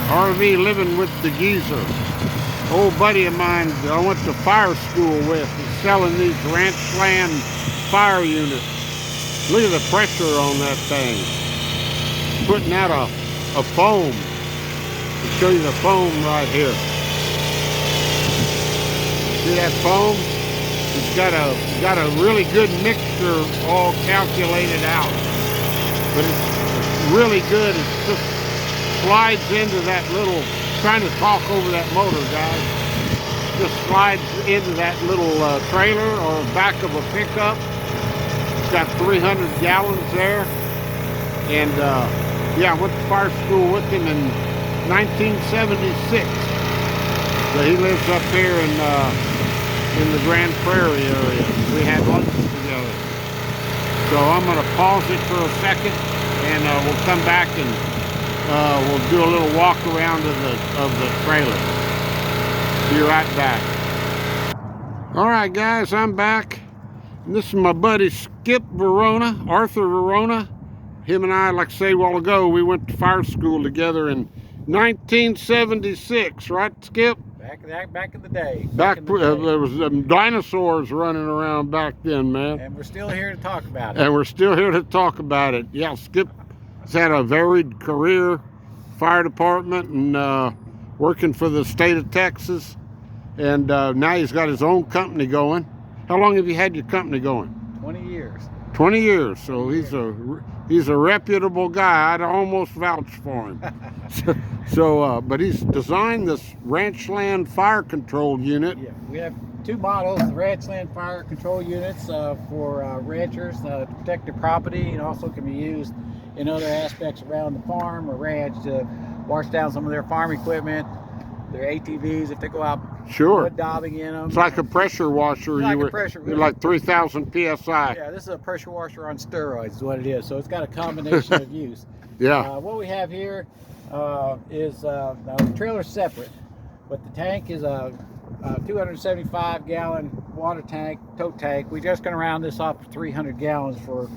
RV living with the geezer. Old buddy of mine that I went to fire school with is selling these ranch land fire units. Look at the pressure on that thing. Putting out a foam. I'll show you the foam right here. See that foam? It's got a really good mixture all calculated out. But it's really good. It just slides into that little, trying to talk over that motor, guys. Just slides into that little trailer or back of a pickup. It's got 300 gallons there. And yeah, I went to fire school with him in 1976. So he lives up here in the Grand Prairie area. We had lunch together. So I'm going to pause it for a second, and we'll come back and we'll do a little walk around of the trailer. Be right back. All right, guys, I'm back. And this is my buddy Skip Verona, Arthur Verona. Him and I, like I said a while ago, we went to fire school together in 1976, right, Skip? Back in the day. There was dinosaurs running around back then, man. And we're still here to talk about it. And we're still here to talk about it. Yeah, Skip has had a varied career, fire department, and working for the state of Texas. And now he's got his own company going. How long have you had your company going? 20 years. 20 years. So he's a reputable guy. I'd almost vouch for him. But he's designed this ranch land fire control unit. Yeah, we have two models, ranch land fire control units for ranchers to protect their property, and also can be used in other aspects around the farm or ranch to wash down some of their farm equipment, their ATVs if they go out wood daubing in them. It's like a pressure washer. You're like 3,000 PSI. Yeah, this is a pressure washer on steroids is what it is. So it's got a combination of use. Yeah. What we have here is now the trailer's separate, but the tank is a 275 gallon water tank, tote tank. We're just going to round this off to 300 gallons for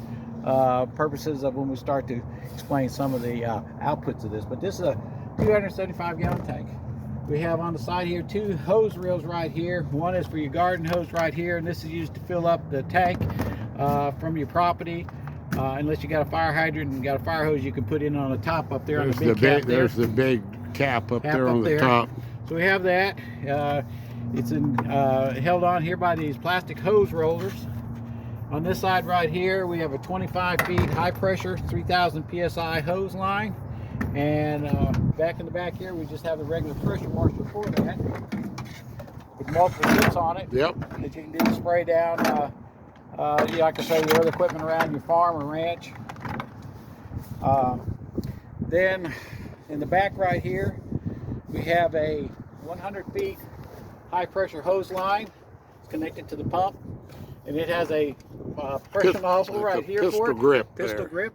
purposes of when we start to explain some of the outputs of this. But this is a 275 gallon tank. We have on the side here two hose reels right here. One is for your garden hose right here, and this is used to fill up the tank from your property. Unless you got a fire hydrant and got a fire hose, you can put in on the top up there. There's the big cap up there on the top. So we have that. It's held on here by these plastic hose rollers. On this side right here, we have a 25 feet high pressure, 3,000 PSI hose line. And back in the back here, we just have a regular pressure washer for that with multiple tips on it. Yep. That you can do spray down, like I say, your other equipment around your farm or ranch. Then in the back right here, we have a 100 feet high pressure hose line. It's connected to the pump, and it has a pressure nozzle right here for it. Pistol grip.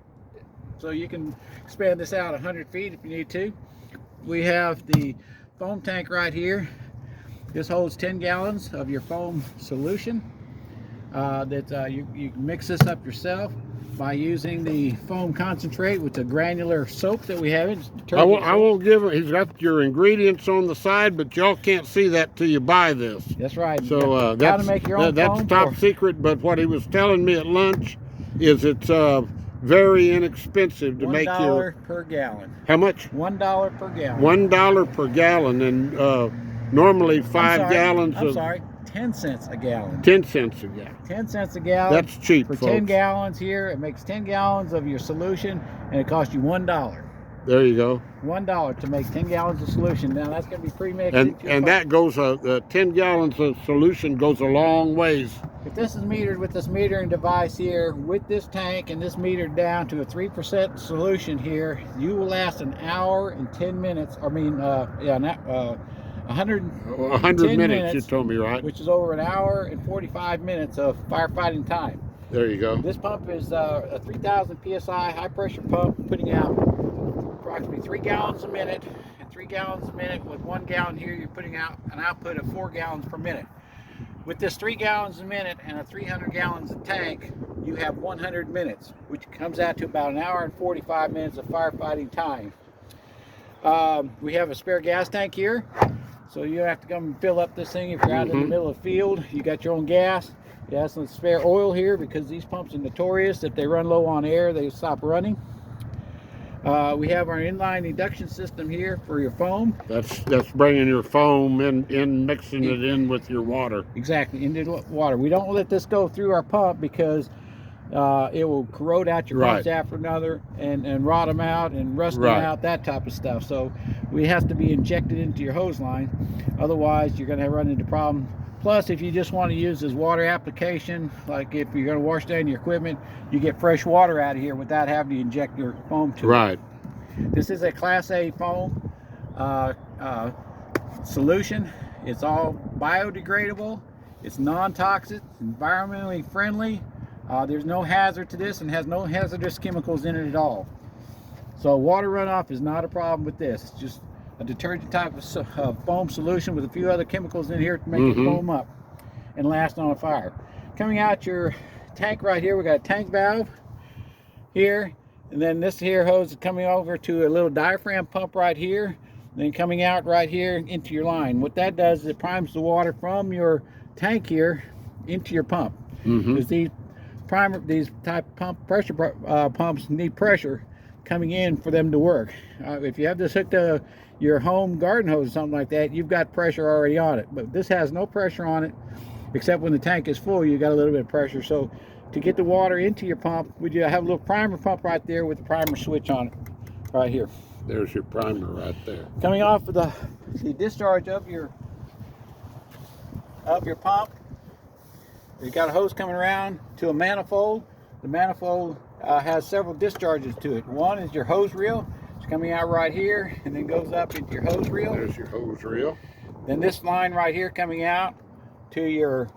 So you can expand this out 100 feet if you need to. We have the foam tank right here. This holds 10 gallons of your foam solution. You can mix this up yourself by using the foam concentrate with the granular soap that we have. I won't give him. He's got your ingredients on the side, but y'all can't see that till you buy this. That's right. So that's top secret. But what he was telling me at lunch is it's very inexpensive to make your $1 per gallon. How much? $1 per gallon. $1 per gallon, and normally 5 gallons. I'm sorry, 10 cents a gallon. 10 cents a gallon. 10 cents a gallon. That's cheap, for folks. 10 gallons here. It makes 10 gallons of your solution, and it costs you $1. There you go. $1 to make 10 gallons of solution. Now that's going to be pre-mixed. And that goes 10 gallons of solution goes a long ways. If this is metered with this metering device here, with this tank and this metered down to a 3% solution here, you will last an hour and 10 minutes. I mean, 100 minutes. You told me, right? Which is over an hour and 45 minutes of firefighting time. There you go. This pump is a 3,000 PSI high pressure pump, putting out approximately 3 gallons a minute, and 3 gallons a minute. With 1 gallon here, you're putting out an output of 4 gallons per minute. With this 3 gallons a minute and a 300 gallons of tank, you have 100 minutes, which comes out to about an hour and 45 minutes of firefighting time. We have a spare gas tank here, so you don't have to come and fill up this thing if you're out in the middle of the field. You got your own gas. You have some spare oil here because these pumps are notorious. If they run low on air, they stop running. We have our inline induction system here for your foam. That's bringing your foam in, mixing it in with your water. Exactly, into the water. We don't let this go through our pump because it will corrode out your pumps after another and rot them out and rust them out, that type of stuff. So we have to be injected into your hose line. Otherwise, you're going to run into problems. Plus, if you just want to use this water application, like if you're going to wash down your equipment, you get fresh water out of here without having to inject your foam to it. This is a Class A foam solution. It's all biodegradable. It's non-toxic, environmentally friendly. There's no hazard to this and has no hazardous chemicals in it at all. So water runoff is not a problem with this. It's just a detergent type of foam solution with a few other chemicals in here to make it foam up and last on a fire. Coming out your tank right here, we got a tank valve here, and then this here hose is coming over to a little diaphragm pump right here, and then coming out right here into your line. What that does is it primes the water from your tank here into your pump. Because these type pump pressure pumps need pressure coming in for them to work. If you have this hooked to your home garden hose or something like that, you've got pressure already on it. But this has no pressure on it, except when the tank is full, you got a little bit of pressure. So to get the water into your pump, we have a little primer pump right there with the primer switch on it, right here. There's your primer right there. Coming off of the discharge of your pump, you've got a hose coming around to a manifold. The manifold has several discharges to it. One is your hose reel. It's coming out right here and then goes up into your hose reel. There's your hose reel. Then this line right here coming out to your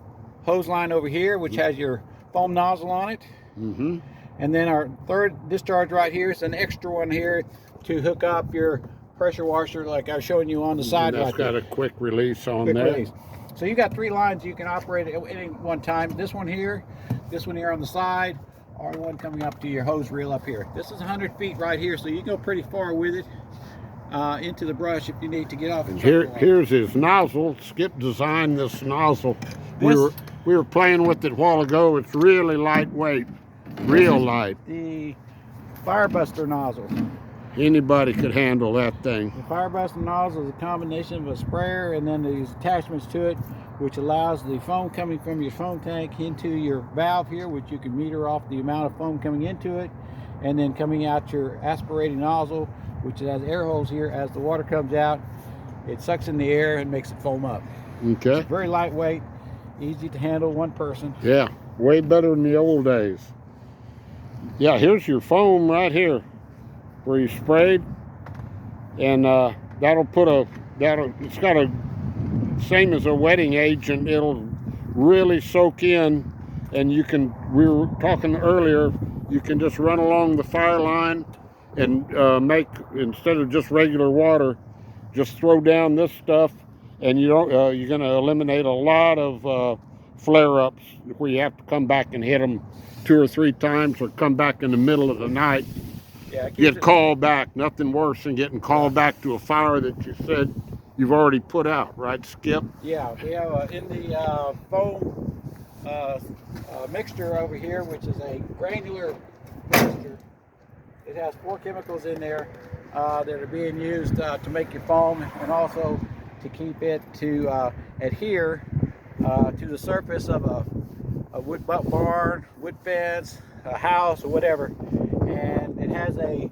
hose line over here, which has your foam nozzle on it. And then our third discharge right here is an extra one here to hook up your pressure washer, like I was showing you on the side. That's got a quick release on there. So you got 3 lines you can operate at any one time. This one here on the side, or the one coming up to your hose reel up here. This is 100 feet right here, so you can go pretty far with it into the brush if you need to get off. And here's his nozzle. Skip designed this nozzle. We were playing with it a while ago. It's really lightweight, real light. The Firebuster nozzle. Anybody could handle that thing. The Firebuster nozzle is a combination of a sprayer and then these attachments to it, which allows the foam coming from your foam tank into your valve here, which you can meter off the amount of foam coming into it, and then coming out your aspirating nozzle, which has air holes here. As the water comes out, it sucks in the air and makes it foam up. Okay. It's very lightweight, easy to handle, one person. Yeah, way better than the old days. Yeah, here's your foam right here where you sprayed, and it's got a same as a wetting agent. It'll really soak in, and we were talking earlier, you can just run along the fire line and instead of just regular water, just throw down this stuff, and you're going to eliminate a lot of flare-ups where you have to come back and hit them 2 or 3 times, or come back in the middle of the night. Yeah, get called back. Nothing worse than getting called back to a fire that you said you've already put out, right, Skip? Yeah, we have in the foam mixture over here, which is a granular mixture. It has 4 chemicals in there that are being used to make your foam, and also to keep it to adhere to the surface of a wood barn, wood fence, a house, or whatever. And it has a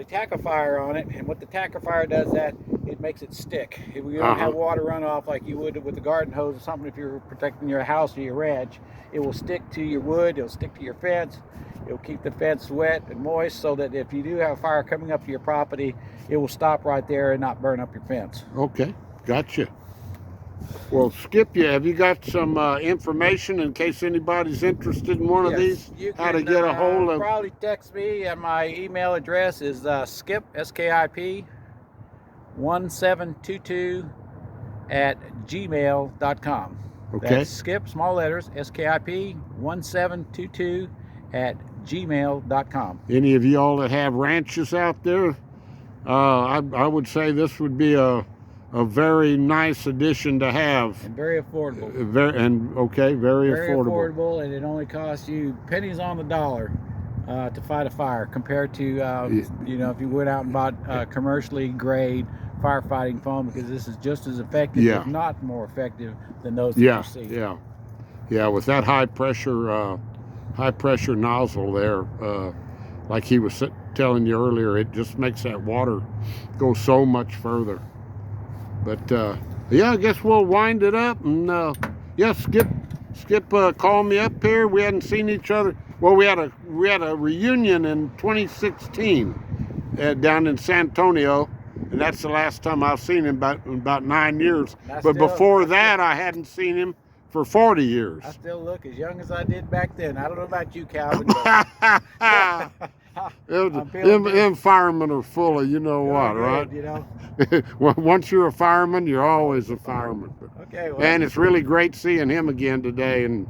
tackifier on it, and what the tackifier does, that it makes it stick. If you don't have water runoff like you would with the garden hose or something, if you're protecting your house or your ranch, it will stick to your wood, it'll stick to your fence, it'll keep the fence wet and moist, so that if you do have a fire coming up to your property, it will stop right there and not burn up your fence. Okay, gotcha. Well, Skip, have you got some information in case anybody's interested in one of these? How to get a hold of? Probably text me, and my email address is skip, SKIP 1722 @gmail.com. Okay. That's Skip, small letters, SKIP 1722 @gmail.com. Any of y'all that have ranches out there, I would say this would be a very nice addition to have. And very affordable. Very affordable, and it only costs you pennies on the dollar to fight a fire, compared to you know, if you went out and bought commercially grade firefighting foam, because this is just as effective, if not more effective, than those that you see. Yeah. With that high pressure nozzle there, like he was telling you earlier, it just makes that water go so much further. But yeah, I guess we'll wind it up. And yeah, Skip called me up here. We hadn't seen each other. Well, we had a reunion in 2016 down in San Antonio, and that's the last time I've seen him about 9 years. But before that, I hadn't seen him for 40 years. I still look as young as I did back then. I don't know about you, Calvin. Them firemen are full of you know what, right? You know. Once you're a fireman, you're always a fireman. Okay. Well, and it's really great seeing him again today. And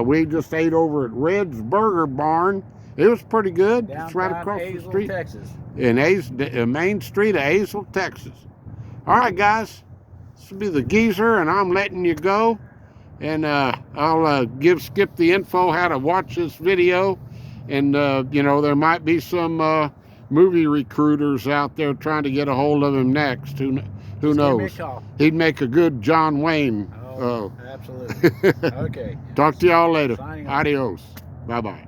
we just ate over at Red's Burger Barn. It was pretty good. It's right across the street. Texas. In Main Street of Azle, Texas. All right, guys. This will be the Geezer, and I'm letting you go. And I'll give Skip the info how to watch this video. And, you know, there might be some movie recruiters out there trying to get a hold of him next. Who knows? He'd make a good John Wayne. Oh, absolutely. Okay. Talk to y'all later. Signing off. Adios. Bye-bye.